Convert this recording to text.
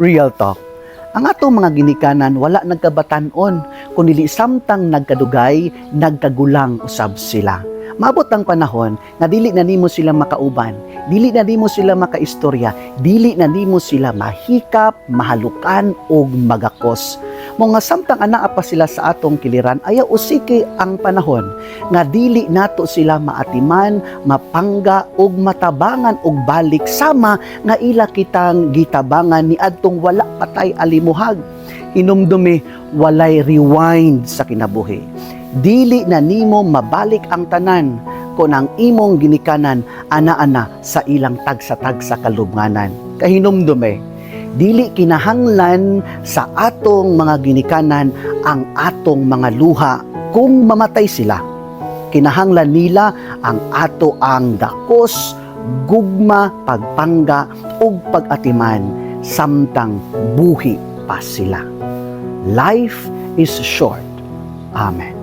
Real talk. Ang atong mga ginikanan wala nagkabatan-on, kundi samtang nagkadugay, nagkagulang usab sila. Maabot ang panahon na dili na nimo sila makauban, dili na nimo sila makaistorya, dili na nimo sila mahikap, mahalukan o magakos. Mga samtang anaa pa sila sa atong kiliran, ayaw usiki ang panahon nga dili nato sila maatiman, mapangga og matabangan og balik sama nga ila kitang gitabangan ni adtong wala patay alimuhag. Hinumdumi walay rewind sa kinabuhi. Dili na nimo mabalik ang tanan kung ang imong ginikanan ana-ana sa ilang tagsa-tagsa kalubnganan. Kahinumdumi, dili kinahanglan sa atong mga ginikanan ang atong mga luha kung mamatay sila. Kinahanglan nila ang ato ang dakos, gugma, pagpangga ug pag-atiman samtang buhi pa sila. Life is short. Amen.